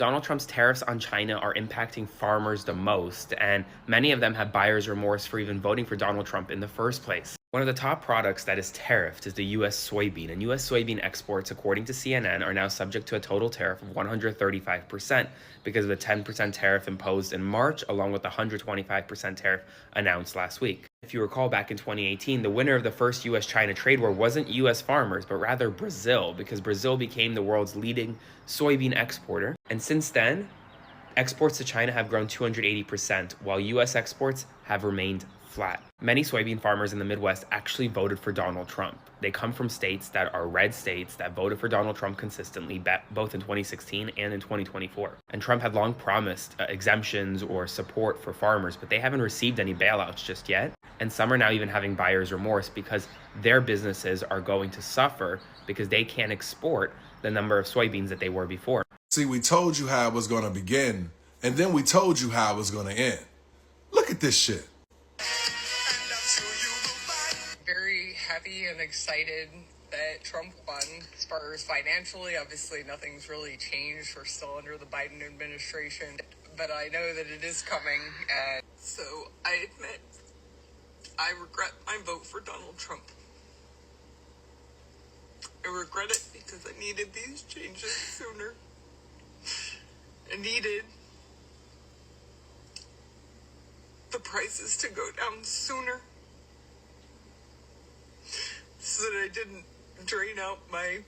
Donald Trump's tariffs on China are impacting farmers the most, and many of them have buyer's remorse for even voting for Donald Trump in the first place. One of the top products that is tariffed is the U.S. soybean, and U.S. soybean exports, according to CNN, are now subject to a total tariff of 135% because of the 10% tariff imposed in March, along with the 125% tariff announced last week. If you recall, back in 2018, the winner of the first U.S.-China trade war wasn't U.S. farmers, but rather Brazil, because Brazil became the world's leading soybean exporter. And since then, exports to China have grown 280%, while U.S. exports have remained flat. Many soybean farmers in the Midwest actually voted for Donald Trump. They come from states that are red states that voted for Donald Trump consistently, both in 2016 and in 2024. And Trump had long promised exemptions or support for farmers, but they haven't received any bailouts just yet. And some are now even having buyer's remorse because their businesses are going to suffer because they can't export the number of soybeans that they were before. See, we told you how it was going to begin, and then we told you how it was going to end. Look at this shit. Very happy and excited that Trump won. As far as financially, obviously nothing's really changed. We're still under the Biden administration, but I know that it is coming. And so I admit I regret my vote for Donald Trump. I regret it because I needed these changes sooner. I needed the prices to go down sooner so that I didn't drain out my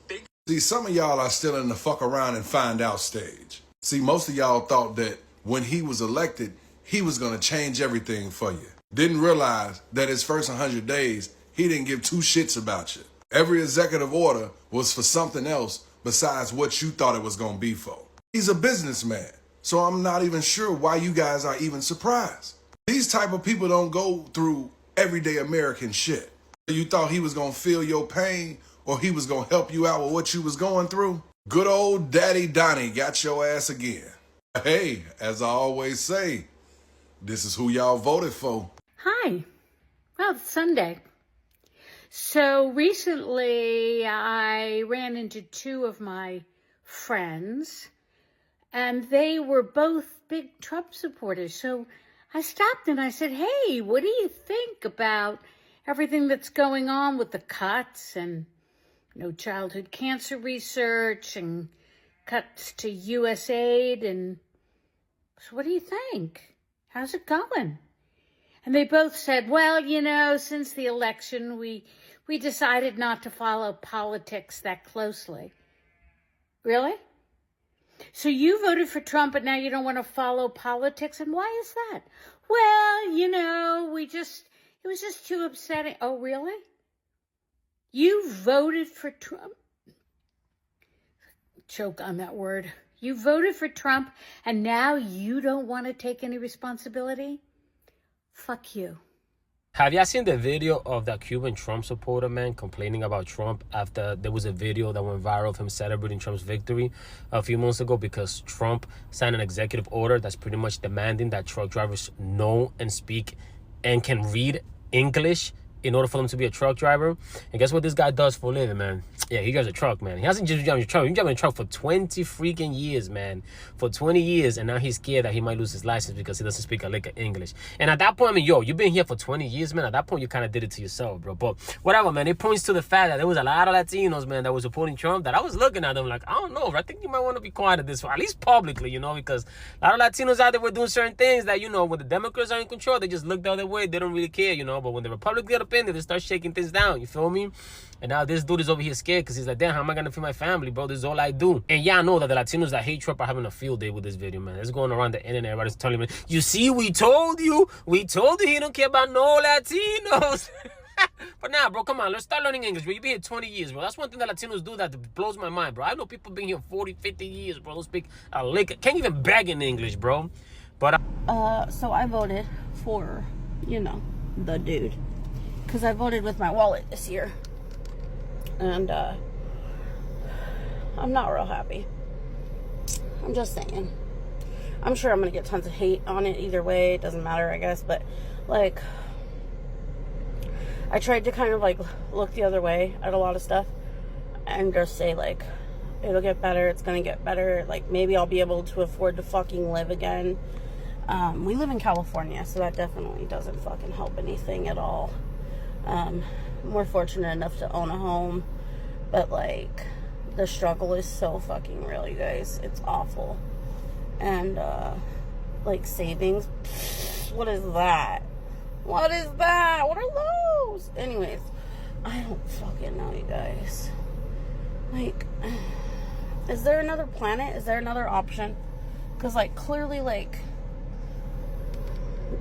big... See, some of y'all are still in the fuck around and find out stage. See, most of y'all thought that when he was elected, he was going to change everything for you. Didn't realize that his first 100 days, he didn't give two shits about you. Every executive order was for something else besides what you thought it was going to be for. He's a businessman, so I'm not even sure why you guys are even surprised. These type of people don't go through everyday American shit. You thought he was going to feel your pain or he was going to help you out with what you was going through? Good old Daddy Donnie got your ass again. Hey, as I always say, this is who y'all voted for. Hi. Well, it's Sunday. So recently I ran into two of my friends and they were both big Trump supporters. So I stopped and I said, hey, what do you think about everything that's going on with the cuts and childhood cancer research and cuts to U.S. aid? And so what do you think? How's it going? And they both said, well, since the election, we decided not to follow politics that closely. Really? So you voted for Trump, but now you don't want to follow politics? And why is that? Well, it was just too upsetting. Oh, really? You voted for Trump? Choke on that word. You voted for Trump, and now you don't want to take any responsibility? Fuck you. Have y'all seen the video of that Cuban Trump supporter, man, complaining about Trump after there was a video that went viral of him celebrating Trump's victory a few months ago because Trump signed an executive order that's pretty much demanding that truck drivers know and speak and can read English in order for them to be a truck driver? And guess what this guy does for a living, man? Yeah, he drives a truck, man. He hasn't just driven a truck. He's driving a truck for 20 freaking years, man. For 20 years, and now he's scared that he might lose his license because he doesn't speak a lick of English. And at that point, I mean, you've been here for 20 years, man. At that point, you kind of did it to yourself, bro. But whatever, man. It points to the fact that there was a lot of Latinos, man, that were supporting Trump that I was looking at them like, I don't know, bro. I think you might want to be quiet at this, at least publicly, because a lot of Latinos out there were doing certain things that, when the Democrats are in control, they just look the other way. They don't really care, But when the Republicans get up in there, they start shaking things down, you feel me? And now this dude is over here scared because he's like, damn, how am I gonna feed my family, bro? This is all I do. And yeah, I know that the Latinos that hate Trump are having a field day with this video, man. It's going around the internet. Everybody's telling me, you see, we told you he don't care about no Latinos. But nah, bro, come on, let's start learning English, bro. You've been here 20 years, bro. That's one thing that Latinos do that blows my mind, bro. I know people been here 40, 50 years, bro. Don't speak a lick, can't even beg in English, bro. But so I voted for, the dude. Because I voted with my wallet this year. And I'm not real happy. I'm just saying. I'm sure I'm going to get tons of hate on it either way. It doesn't matter, I guess. But, I tried to kind of, look the other way at a lot of stuff. And just say, It'll get better. It's gonna get better. Like, maybe I'll be able to afford to fucking live again. We live in California, so that definitely doesn't fucking help anything at all. We're fortunate enough to own a home, but like, the struggle is so fucking real, you guys. It's awful. And like, savings, what is that? What is that? What are those? Anyways, I don't fucking know, you guys. Like, is there another planet? Is there another option? Because, like, clearly, like,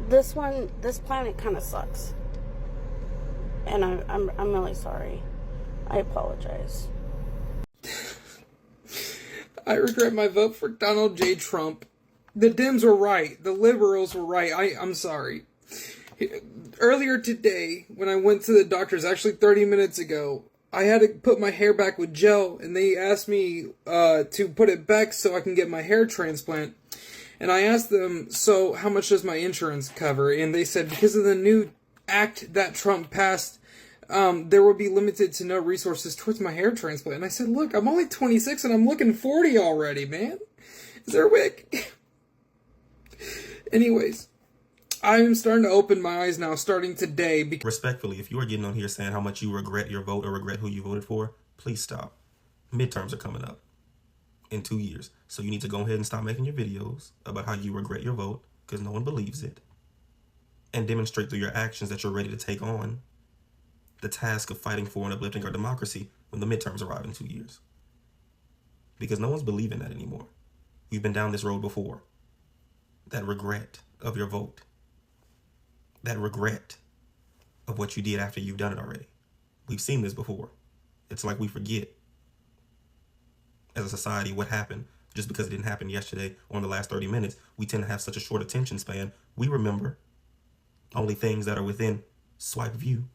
this planet kind of sucks. And I'm really sorry. I apologize. I regret my vote for Donald J. Trump. The Dems were right. The liberals were right. I'm sorry. Earlier today, when I went to the doctor's, actually 30 minutes ago, I had to put my hair back with gel, and they asked me to put it back so I can get my hair transplant. And I asked them, so how much does my insurance cover? And they said, because of the new act that Trump passed, there will be limited to no resources towards my hair transplant. And I said, look, I'm only 26 and I'm looking 40 already, man. Is there a wig? Anyways, I'm starting to open my eyes now, starting today. Respectfully, if you are getting on here saying how much you regret your vote or regret who you voted for, please stop. Midterms are coming up in 2 years. So you need to go ahead and stop making your videos about how you regret your vote, because no one believes it. And demonstrate through your actions that you're ready to take on the task of fighting for and uplifting our democracy when the midterms arrive in 2 years. Because no one's believing that anymore. We've been down this road before. That regret of your vote. That regret of what you did after you've done it already. We've seen this before. It's like we forget as a society what happened just because it didn't happen yesterday or in the last 30 minutes. We tend to have such a short attention span. We remember only things that are within swipe view.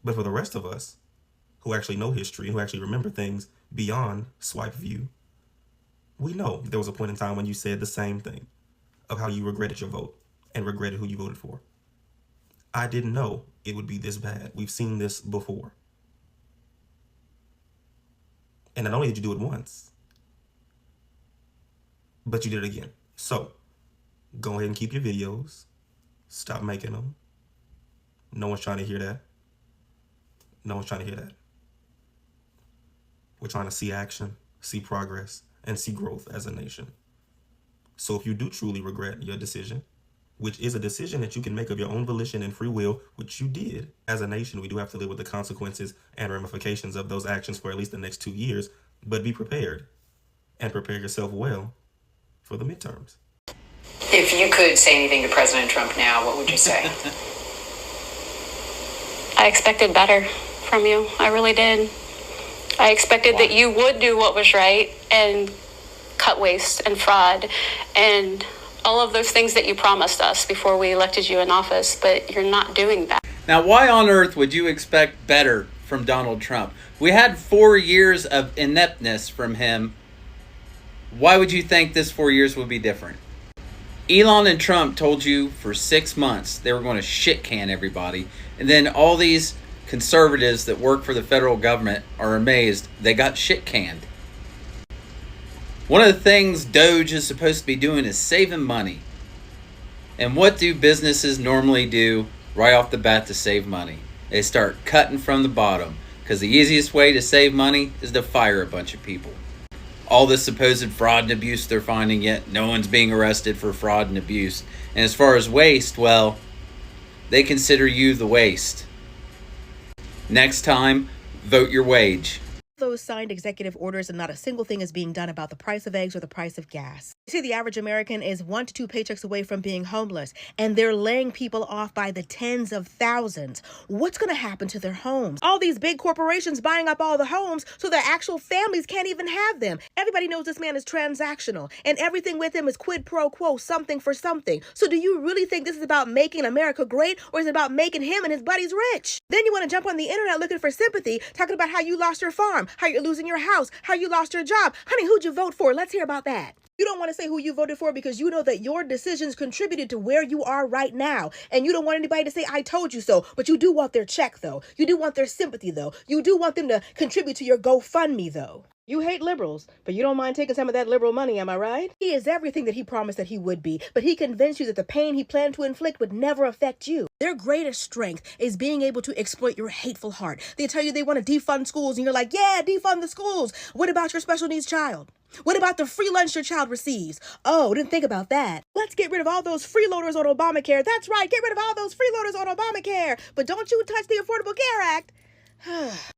But for the rest of us who actually know history and who actually remember things beyond swipe view, we know there was a point in time when you said the same thing of how you regretted your vote and regretted who you voted for. I didn't know it would be this bad. We've seen this before. And not only did you do it once, but you did it again. So, go ahead and keep your videos. Stop making them. No one's trying to hear that. No one's trying to hear that. We're trying to see action, see progress, and see growth as a nation. So if you do truly regret your decision, which is a decision that you can make of your own volition and free will, which you did, as a nation, we do have to live with the consequences and ramifications of those actions for at least the next 2 years, but be prepared and prepare yourself well for the midterms. If you could say anything to President Trump now, what would you say? I expected better from you. I really did. I expected that you would do what was right and cut waste and fraud and all of those things that you promised us before we elected you in office, but you're not doing that. Now, why on earth would you expect better from Donald Trump? We had 4 years of ineptness from him. Why would you think this 4 years would be different? Elon and Trump told you for 6 months they were going to shit can everybody. And then all these conservatives that work for the federal government are amazed they got shit canned. One of the things Doge is supposed to be doing is saving money. And what do businesses normally do right off the bat to save money? They start cutting from the bottom, because the easiest way to save money is to fire a bunch of people. All this supposed fraud and abuse they're finding, yet no one's being arrested for fraud and abuse. And as far as waste, well, they consider you the waste. Next time, vote your wage. Those signed executive orders and not a single thing is being done about the price of eggs or the price of gas. You see, the average American is 1 to 2 paychecks away from being homeless, and they're laying people off by the tens of thousands. What's going to happen to their homes? All these big corporations buying up all the homes so their actual families can't even have them. Everybody knows this man is transactional, and everything with him is quid pro quo, something for something. So do you really think this is about making America great, or is it about making him and his buddies rich? Then you want to jump on the internet looking for sympathy, talking about how you lost your farm, how you're losing your house, how you lost your job. Honey, who'd you vote for? Let's hear about that. You don't want to say who you voted for because you know that your decisions contributed to where you are right now. And you don't want anybody to say, I told you so. But you do want their check, though. You do want their sympathy, though. You do want them to contribute to your GoFundMe, though. You hate liberals, but you don't mind taking some of that liberal money, am I right? He is everything that he promised that he would be, but he convinced you that the pain he planned to inflict would never affect you. Their greatest strength is being able to exploit your hateful heart. They tell you they want to defund schools, and you're like, yeah, defund the schools. What about your special needs child? What about the free lunch your child receives? Oh, didn't think about that. Let's get rid of all those freeloaders on Obamacare. That's right, get rid of all those freeloaders on Obamacare. But don't you touch the Affordable Care Act.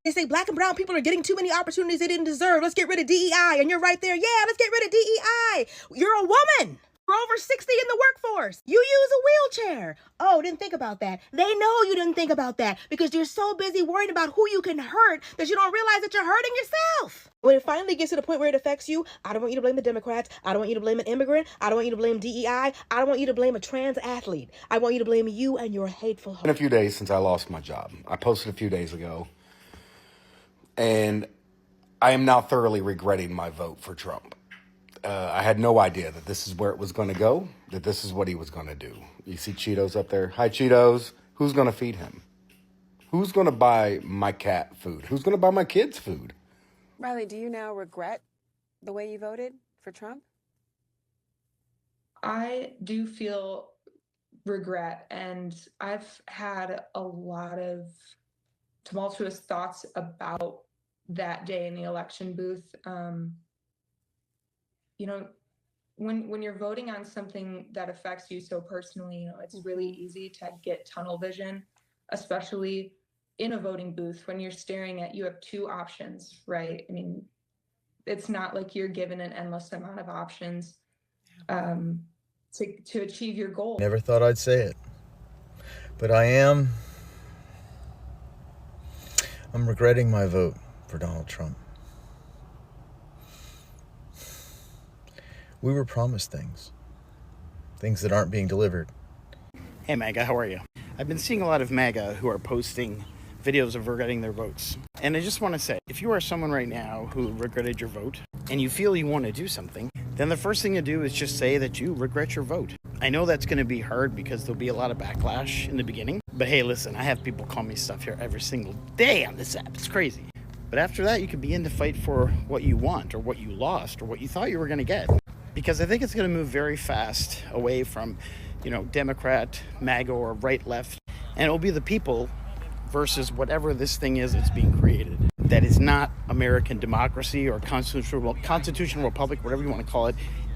They say black and brown people are getting too many opportunities they didn't deserve. Let's get rid of DEI. And you're right there. Yeah, let's get rid of DEI. You're a woman. You're over 60 in the workforce. You use a wheelchair. Oh, didn't think about that. They know you didn't think about that because you're so busy worrying about who you can hurt that you don't realize that you're hurting yourself. When it finally gets to the point where it affects you, I don't want you to blame the Democrats. I don't want you to blame an immigrant. I don't want you to blame DEI. I don't want you to blame a trans athlete. I want you to blame you and your hateful heart. It's been a few days since I lost my job. I posted a few days ago. And I am now thoroughly regretting my vote for Trump. I had no idea that this is where it was going to go, that this is what he was going to do. You see Cheetos up there? Hi, Cheetos. Who's going to feed him? Who's going to buy my cat food? Who's going to buy my kids food? Riley, do you now regret the way you voted for Trump? I do feel regret, and I've had a lot of tumultuous thoughts about that day in the election booth. When you're voting on something that affects you so personally, it's really easy to get tunnel vision, especially in a voting booth when you're staring at, you have two options, right? I mean, it's not like you're given an endless amount of options to achieve your goal. Never thought I'd say it, but I'm regretting my vote for Donald Trump. We were promised things that aren't being delivered. Hey MAGA, how are you? I've been seeing a lot of MAGA who are posting videos of regretting their votes. And I just want to say, if you are someone right now who regretted your vote and you feel you want to do something, then the first thing to do is just say that you regret your vote. I know that's going to be hard because there'll be a lot of backlash in the beginning. But hey, listen, I have people call me stuff here every single day on this app. It's crazy. But after that, you can begin to fight for what you want or what you lost or what you thought you were going to get. Because I think it's going to move very fast away from, Democrat, MAGA, or right, left. And it will be the people versus whatever this thing is that's being created. That is not American democracy or constitutional republic, whatever you want to call it,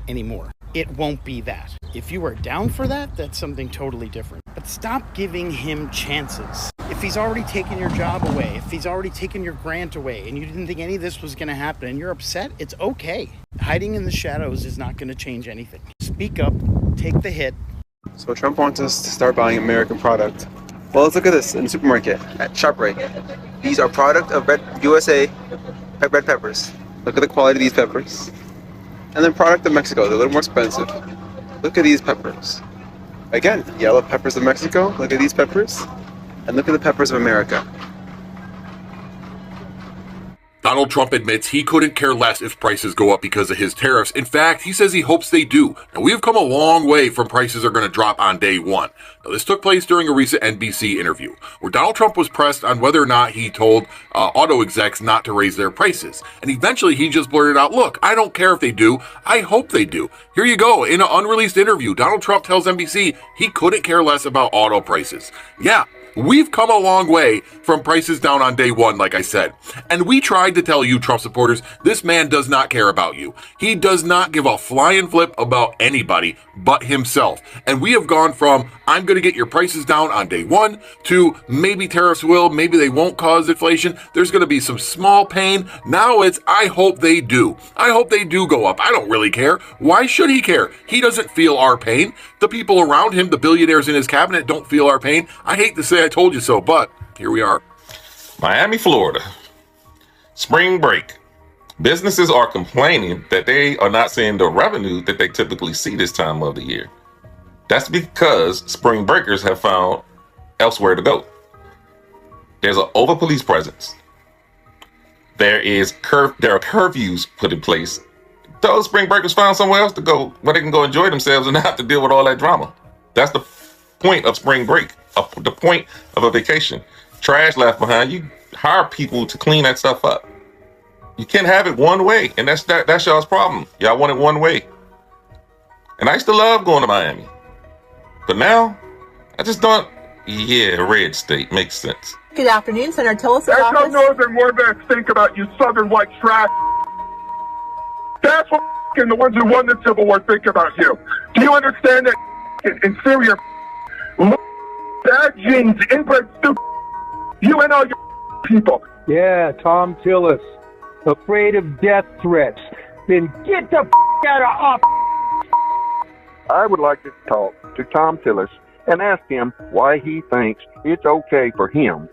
anymore. It won't be that. If you are down for that, that's something totally different. But stop giving him chances. If he's already taken your job away, if he's already taken your grant away, and you didn't think any of this was going to happen, and you're upset, it's okay. Hiding in the shadows is not going to change anything. Speak up, take the hit. So Trump wants us to start buying American product. Well, let's look at this in the supermarket at ShopRite. These are product of USA red peppers. Look at the quality of these peppers. And then product of Mexico, they're a little more expensive. Look at these peppers. Again, yellow peppers of Mexico, look at these peppers. And look at the peppers of America. Donald Trump admits he couldn't care less if prices go up because of his tariffs. In fact, he says he hopes they do. And we have come a long way from prices are going to drop on day one. Now, this took place during a recent NBC interview where Donald Trump was pressed on whether or not he told auto execs not to raise their prices. And eventually he just blurted out, look, I don't care if they do. I hope they do. Here you go. In an unreleased interview, Donald Trump tells NBC he couldn't care less about auto prices. Yeah. We've come a long way from prices down on day one, like I said. And we tried to tell you, Trump supporters, this man does not care about you. He does not give a flying flip about anybody but himself. And we have gone from, I'm going to get your prices down on day one, to maybe tariffs will, maybe they won't cause inflation. There's going to be some small pain. Now it's, I hope they do. I hope they do go up. I don't really care. Why should he care? He doesn't feel our pain. The people around him, the billionaires in his cabinet, don't feel our pain. I hate to say I told you so, but here we are. Miami, Florida. Spring break. Businesses are complaining that they are not seeing the revenue that they typically see this time of the year. That's because spring breakers have found elsewhere to go. There's an over police presence. There are curfews put in place Those spring breakers found somewhere else to go where they can go enjoy themselves and not have to deal with all that drama. That's the point of spring break, the point of a vacation. Trash left behind, you hire people to clean that stuff up. You can't have it one way, and that's y'all's problem. Y'all want it one way. And I used to love going to Miami. But now, I just don't. Yeah, red state makes sense. Good afternoon, Senator Tillis. That's how northern warbacks think about you southern white trash. That's what the ones who won the Civil War think about you. Do you understand that inferior bad genes, inbred stupid, you and all your people? Yeah, Tom Tillis, afraid of death threats. Then get the out of office. I would like to talk to Tom Tillis and ask him why he thinks it's okay for him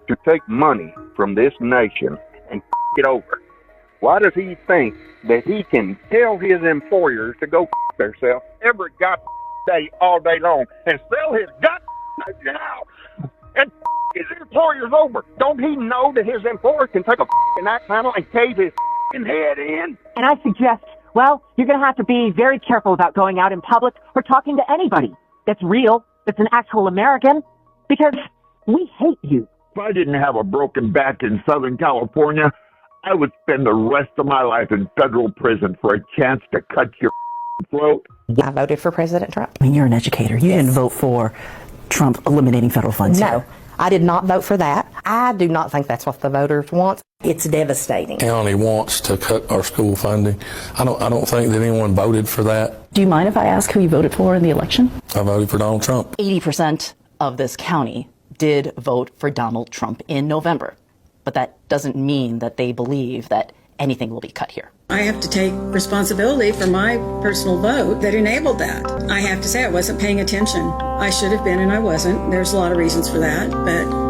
to take money from this nation and it over. Why does he think that he can tell his employers to go themselves every day, all day long, and sell his house and his employers over? Don't he know that his employer can take a axe handle and cave his head in? And I suggest, well, you're going to have to be very careful about going out in public or talking to anybody that's real, that's an actual American, because we hate you. If I didn't have a broken back in Southern California, I would spend the rest of my life in federal prison for a chance to cut your throat. I voted for President Trump. I mean, you're an educator. You didn't vote for Trump eliminating federal funds. No, I did not vote for that. I do not think that's what the voters want. It's devastating. County wants to cut our school funding. I don't think that anyone voted for that. Do you mind if I ask who you voted for in the election? I voted for Donald Trump. 80% of this county did vote for Donald Trump in November. But that doesn't mean that they believe that anything will be cut here. I have to take responsibility for my personal vote that enabled that. I have to say I wasn't paying attention. I should have been and I wasn't. There's a lot of reasons for that, but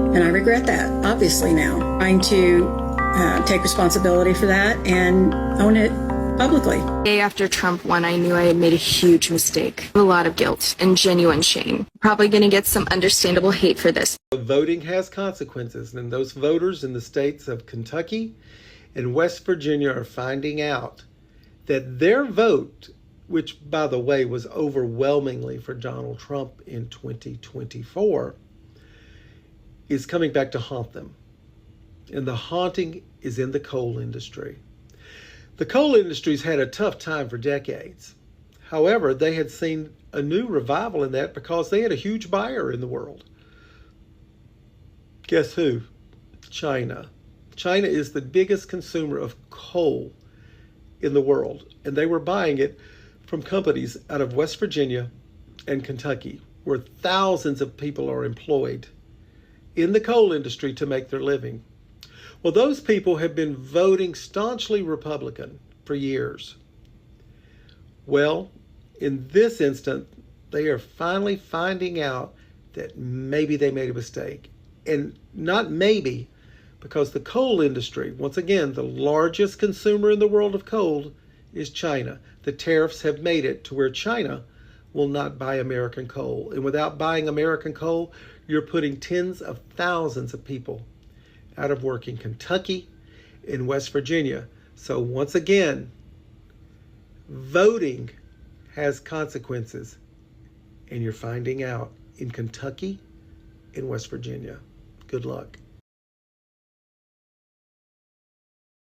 and I regret that, obviously now. Trying to take responsibility for that and own it publicly. The day after Trump won, I knew I had made a huge mistake. A lot of guilt and genuine shame. Probably going to get some understandable hate for this. Voting has consequences, and those voters in the states of Kentucky and West Virginia are finding out that their vote, which, by the way, was overwhelmingly for Donald Trump in 2024, is coming back to haunt them. And the haunting is in the coal industry. The coal industry's had a tough time for decades. However, they had seen a new revival in that because they had a huge buyer in the world. Guess who? China. China is the biggest consumer of coal in the world, and they were buying it from companies out of West Virginia and Kentucky, where thousands of people are employed in the coal industry to make their living. Well, those people have been voting staunchly Republican for years. Well, in this instance, they are finally finding out that maybe they made a mistake. And not maybe, because the coal industry, once again, the largest consumer in the world of coal is China. The tariffs have made it to where China will not buy American coal. And without buying American coal, you're putting tens of thousands of people out of work in Kentucky and West Virginia. So once again, voting has consequences, and you're finding out in Kentucky and West Virginia. Good luck.